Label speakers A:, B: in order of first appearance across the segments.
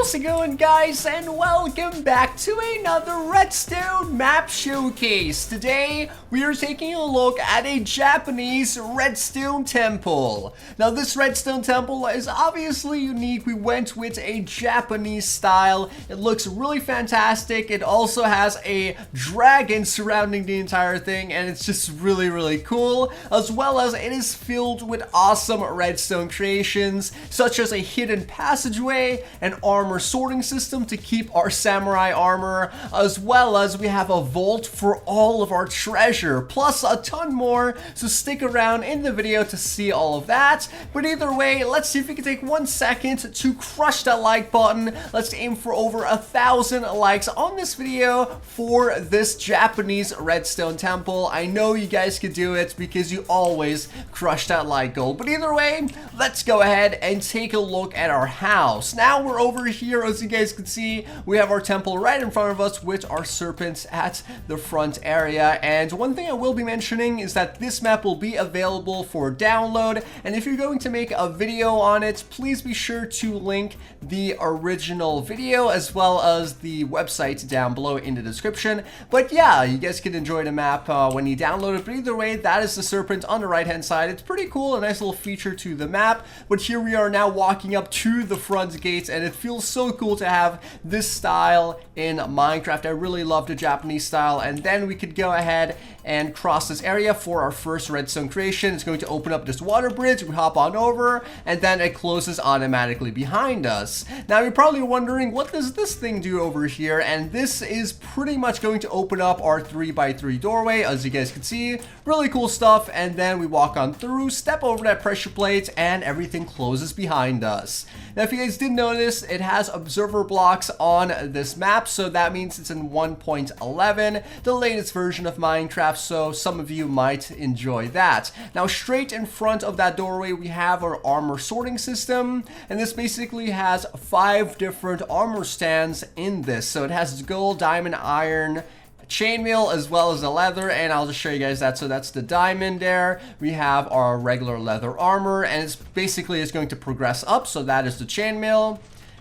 A: How's it going, guys, and welcome back to another Redstone map showcase. Today we are taking a look at a Japanese redstone temple. Now this redstone temple is obviously unique. We went with a Japanese style. It looks really fantastic. It also has a dragon surrounding the entire thing, and it's just really cool, as well as it is filled with awesome redstone creations such as a hidden passageway, an armor sorting system to keep our samurai armor, as well as we have a vault for all of our treasure, plus a ton more. So stick around in the video to see all of that. But either way, let's see if we can take 1 second to crush that like button. Let's aim for over 1,000 likes on this video for this Japanese redstone temple. I know you guys could do it because you always crush that like goal. But either way, let's go ahead and take a look at our house. Now we're over here, as you guys can see, we have our temple right in front of us with our serpents at the front area. And one thing I will be mentioning is that this map will be available for download, and if you're going to make a video on it, please be sure to link the original video as well as the website down below in the description. But yeah, you guys can enjoy the map when you download it. But either way, that is the serpent on the right hand side. It's pretty cool, a nice little feature to the map. But here we are now walking up to the front gates, and it feels so cool to have this style in Minecraft. I really love the Japanese style. And then we could go ahead and cross this area for our first redstone creation. It's going to open up this water bridge. We hop on over, and then it closes automatically behind us. Now you're probably wondering, what does this thing do over here? And this is pretty much going to open up our 3x3 doorway, as you guys can see. Really cool stuff. And then we walk on through, step over that pressure plate, and everything closes behind us. Now if you guys didn't notice, it has observer blocks on this map, so that means it's in 1.11, the latest version of Minecraft, so some of you might enjoy that. Now straight in front of that doorway we have our armor sorting system, and this basically has 5 different armor stands in this. So it has gold, diamond, iron, chainmail, as well as the leather, and I'll just show you guys that. So that's the diamond there. We have our regular leather armor, and it's going to progress up. So that is the chainmail.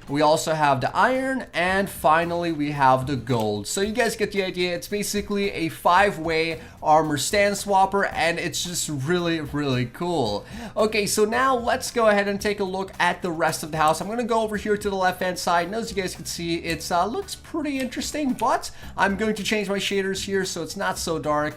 A: We also have the iron, and finally we have the gold. So you guys get the idea. It's basically a 5-way armor stand swapper, and it's just really cool. Okay, so now let's go ahead and take a look at the rest of the house. I'm gonna go over here to the left hand side, and as you guys can see, it looks pretty interesting, but I'm going to change my shaders here so it's not so dark,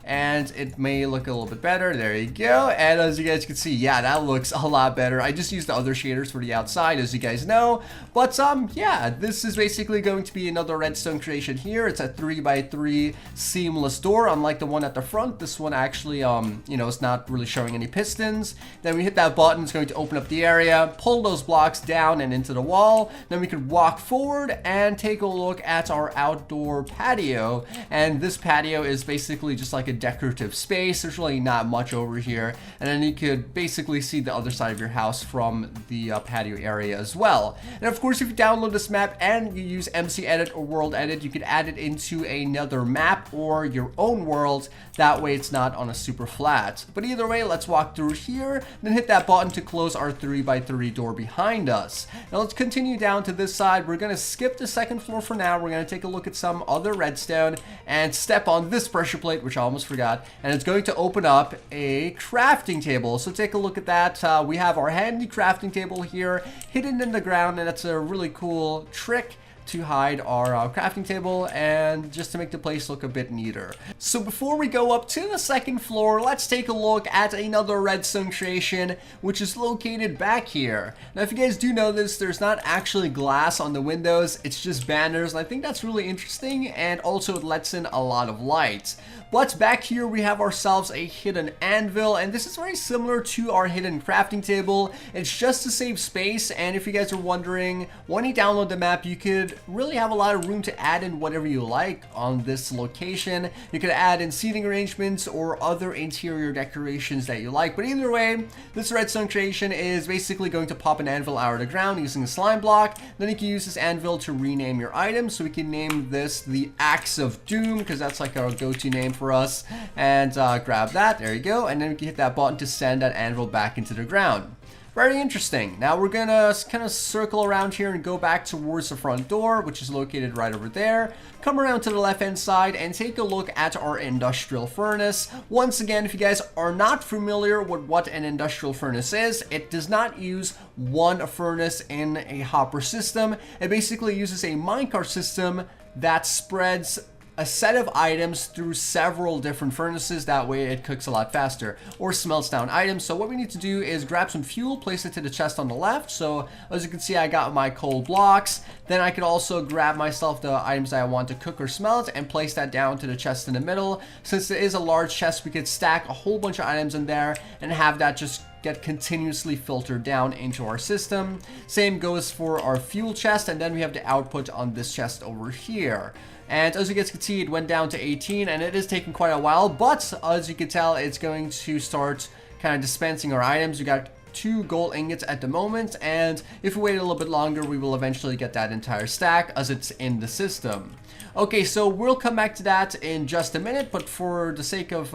A: and it may look a little bit better. There you go. And as you guys can see, yeah, that looks a lot better. I just used the other shaders for the outside, as you guys know. But yeah, this is basically going to be another redstone creation here. It's a 3x3 seamless door, unlike the one at the front. This one actually, you know, it's not really showing any pistons. Then we hit that button, it's going to open up the area, pull those blocks down and into the wall. Then we could walk forward and take a look at our outdoor patio. And this patio is basically just like a decorative space. There's really not much over here, and then you could basically see the other side of your house from the patio area as well. And of course, if you download this map and you use MC Edit or World Edit, you could add it into another map or your own world. That way it's not on a super flat. But either way, let's walk through here, then hit that button to close our 3x3 door behind us. Now let's continue down to this side. We're going to skip the second floor for now. We're going to take a look at some other redstone and step on this pressure plate, which I almost forgot, and it's going to open up a crafting table. So take a look at that. We have our handy crafting table here hidden in the ground, and that's a really cool trick to hide our crafting table and just to make the place look a bit neater. So before we go up to the second floor, let's take a look at another redstone creation, which is located back here. Now if you guys do know this, there's not actually glass on the windows, it's just banners, and I think that's really interesting, and also it lets in a lot of light. But back here we have ourselves a hidden anvil, and this is very similar to our hidden crafting table. It's just to save space, and if you guys are wondering, when you download the map, you could really have a lot of room to add in whatever you like on this location. You could add in seating arrangements or other interior decorations that you like. But either way, this redstone creation is basically going to pop an anvil out of the ground using a slime block. Then you can use this anvil to rename your item. So we can name this the Axe of Doom, because that's like our go-to name for us. And grab that, there you go. And then we can hit that button to send that anvil back into the ground. Very interesting. Now we're gonna kind of circle around here and go back towards the front door, which is located right over there. Come around to the left hand side and take a look at our industrial furnace. Once again, if you guys are not familiar with what an industrial furnace is, it does not use one furnace in a hopper system. It basically uses a minecart system that spreads a set of items through several different furnaces. That way it cooks a lot faster, or smelts down items. So what we need to do is grab some fuel, place it to the chest on the left. So as you can see, I got my coal blocks. Then I could also grab myself the items that I want to cook or smelt and place that down to the chest in the middle. Since it is a large chest, we could stack a whole bunch of items in there and have that just get continuously filtered down into our system. Same goes for our fuel chest, and then we have the output on this chest over here. And as you guys can see, it went down to 18, and it is taking quite a while, but as you can tell, it's going to start kind of dispensing our items. We got 2 gold ingots at the moment, and if we wait a little bit longer, we will eventually get that entire stack as it's in the system. Okay, so we'll come back to that in just a minute, but for the sake of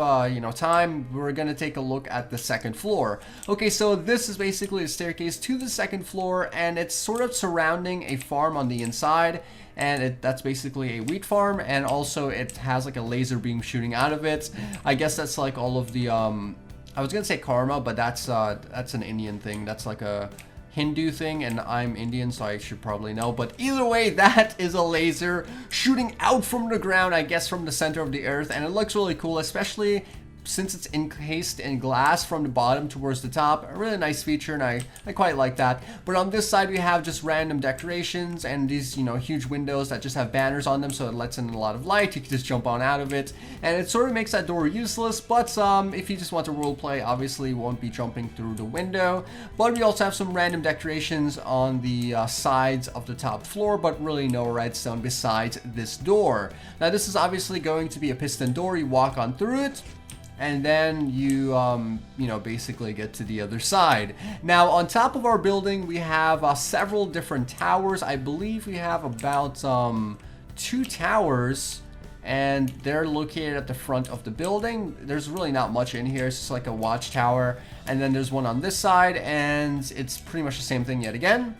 A: time, we're gonna take a look at the second floor. Okay, so this is basically a staircase to the second floor, and it's sort of surrounding a farm on the inside. And that's basically a wheat farm, and also it has like a laser beam shooting out of it. I guess that's like all of the I was gonna say karma, but that's an Indian thing. That's like a Hindu thing, and I'm Indian, so I should probably know. But either way, that is a laser shooting out from the ground, I guess from the center of the earth, and it looks really cool, especially since it's encased in glass from the bottom towards the top. A really nice feature, and I quite like that. But on this side, we have just random decorations and these, huge windows that just have banners on them, so it lets in a lot of light. You can just jump on out of it, and it sort of makes that door useless. But if you just want to roleplay, obviously you won't be jumping through the window. But we also have some random decorations on the sides of the top floor, but really no redstone besides this door. Now this is obviously going to be a piston door. You walk on through it, and then you basically get to the other side. Now on top of our building, we have several different towers. I believe we have about 2 towers, and they're located at the front of the building. There's really not much in here. It's just like a watchtower, and then there's one on this side, and it's pretty much the same thing yet again.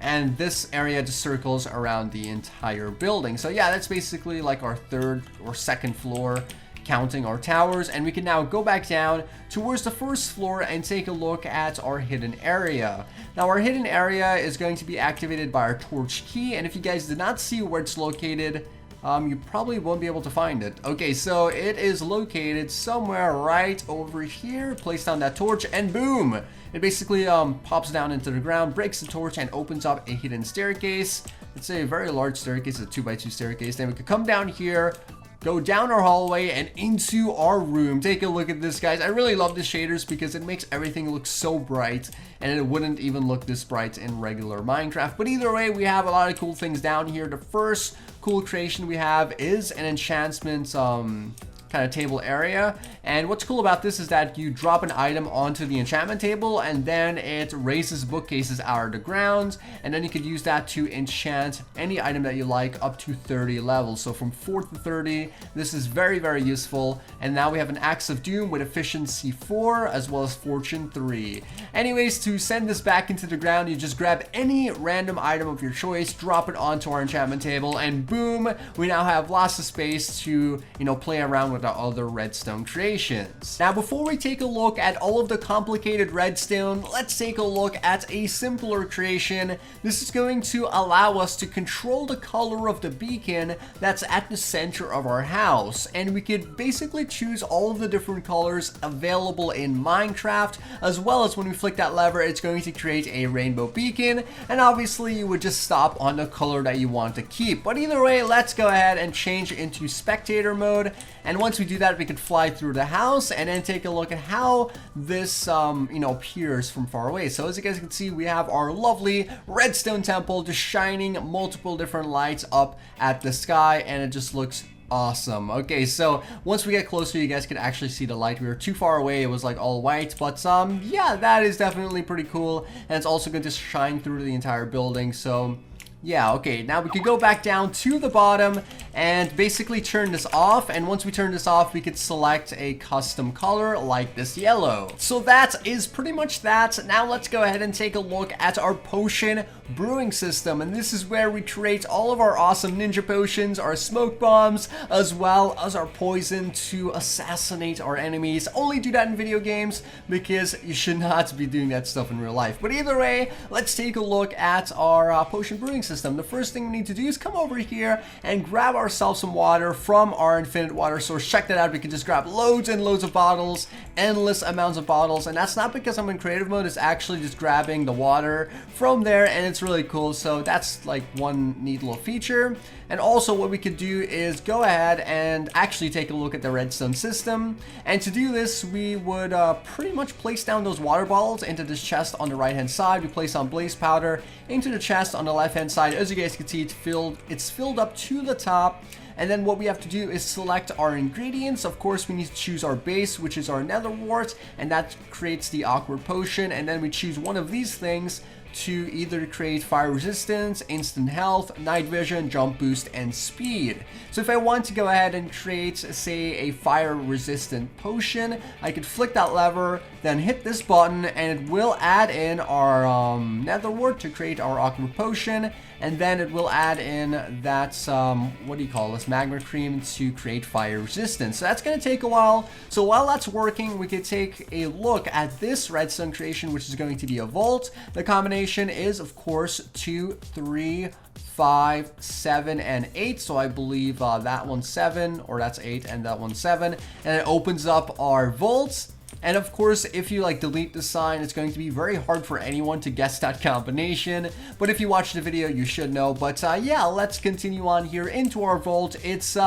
A: And this area just circles around the entire building. So yeah, that's basically like our third or second floor, counting our towers. And we can now go back down towards the first floor and take a look at our hidden area. Now our hidden area is going to be activated by our torch key, and if you guys did not see where it's located, you probably won't be able to find it. Okay, so it is located somewhere right over here. Place down that torch and boom, it basically pops down into the ground, breaks the torch, and opens up a hidden staircase. It's a very large staircase, a 2x2 staircase. Then we could come down here, go down our hallway and into our room. Take a look at this, guys. I really love the shaders because it makes everything look so bright, and it wouldn't even look this bright in regular Minecraft. But either way, we have a lot of cool things down here. The first cool creation we have is an enchantment kind of table area, and what's cool about this is that you drop an item onto the enchantment table, and then it raises bookcases out of the ground, and then you could use that to enchant any item that you like up to 30 levels. So from 4 to 30, this is very, very useful. And now we have an Axe of Doom with efficiency 4 as well as fortune 3. Anyways, to send this back into the ground, you just grab any random item of your choice, drop it onto our enchantment table, and boom, we now have lots of space to play around with our other redstone creations. Now before we take a look at all of the complicated redstone, let's take a look at a simpler creation. This is going to allow us to control the color of the beacon that's at the center of our house, and we could basically choose all of the different colors available in Minecraft, as well as when we flick that lever, it's going to create a rainbow beacon, and obviously you would just stop on the color that you want to keep. But either way, let's go ahead and change into spectator mode, and once we do that, we can fly through the house and then take a look at how this appears from far away. So as you guys can see, we have our lovely redstone temple just shining multiple different lights up at the sky, and it just looks awesome. Okay, so once we get closer, you guys can actually see the light. We were too far away, it was like all white, but yeah, that is definitely pretty cool, and it's also going to shine through the entire building. So Yeah, okay, now we could go back down to the bottom and basically turn this off. And once we turn this off, we could select a custom color like this yellow. So that is pretty much that. Now let's go ahead and take a look at our potion brewing system. And this is where we create all of our awesome ninja potions, our smoke bombs, as well as our poison to assassinate our enemies. Only do that in video games because you should not be doing that stuff in real life. But either way, let's take a look at our potion brewing system. The first thing we need to do is come over here and grab ourselves some water from our infinite water source. Check that out. We can just grab loads and loads of bottles, endless amounts of bottles. And that's not because I'm in creative mode. It's actually just grabbing the water from there, and it's really cool. So that's like one neat little feature. And also what we could do is go ahead and actually take a look at the redstone system. And to do this, we would pretty much place down those water bottles into this chest on the right hand side. We place on blaze powder into the chest on the left hand side. As you guys can see, it's filled up to the top. And then what we have to do is select our ingredients. Of course, we need to choose our base, which is our nether wart, and that creates the awkward potion. And then we choose one of these things to either create fire resistance, instant health, night vision, jump boost, and speed. So if I want to go ahead and create, say, a fire resistant potion, I could flick that lever, then hit this button, and it will add in our nether wart to create our awkward potion. And then it will add in that, what do you call this, magma cream to create fire resistance. So that's going to take a while. So while that's working, we could take a look at this redstone creation, which is going to be a vault. The combination is, of course, 2, 3, 5, 7, and 8. So I believe that one's 7, or that's 8, and that one's 7. And it opens up our vaults. And of course, if you like delete the sign, it's going to be very hard for anyone to guess that combination. But if you watch the video, you should know. But yeah, let's continue on here into our vault. It's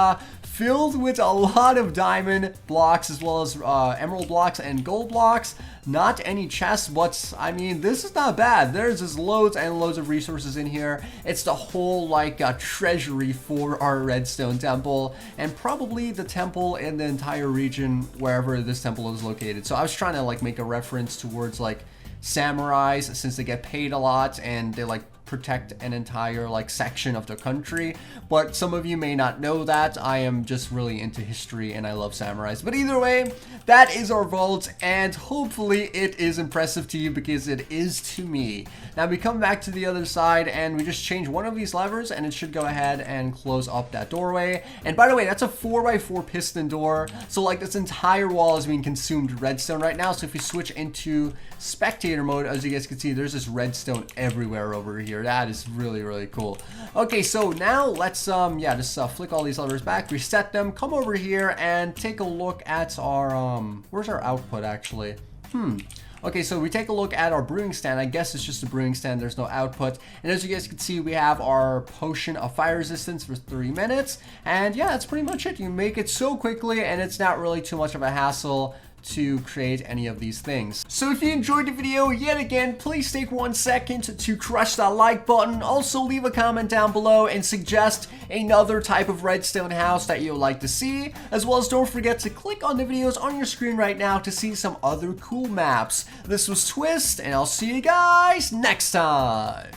A: filled with a lot of diamond blocks as well as emerald blocks and gold blocks. Not any chests, but I mean, this is not bad. There's just loads and loads of resources in here. It's the whole like treasury for our redstone temple, and probably the temple in the entire region wherever this temple is located. So I was trying to like make a reference towards like samurais, since they get paid a lot and they like protect an entire like section of the country. But some of you may not know that. I am just really into history and I love samurais. But either way, that is our vault, and hopefully it is impressive to you because it is to me. Now we come back to the other side and we just change one of these levers and it should go ahead and close up that doorway. And by the way, that's a 4x4 piston door. So like this entire wall is being consumed with redstone right now. So if you switch into spectator mode, as you guys can see, there's this redstone everywhere over here. That is really, really cool. Okay, so now let's just flick all these levers back, reset them, come over here and take a look at our where's our output actually? Okay, so we take a look at our brewing stand. I guess it's just a brewing stand, there's no output. And as you guys can see, we have our potion of fire resistance for 3 minutes. And yeah, that's pretty much it. You make it so quickly and it's not really too much of a hassle to create any of these things. So if you enjoyed the video, yet again, please take 1 second to crush that like button. Also leave a comment down below and suggest another type of redstone house that you would like to see, as well as don't forget to click on the videos on your screen right now to see some other cool maps. This was Twiistz, and I'll see you guys next time.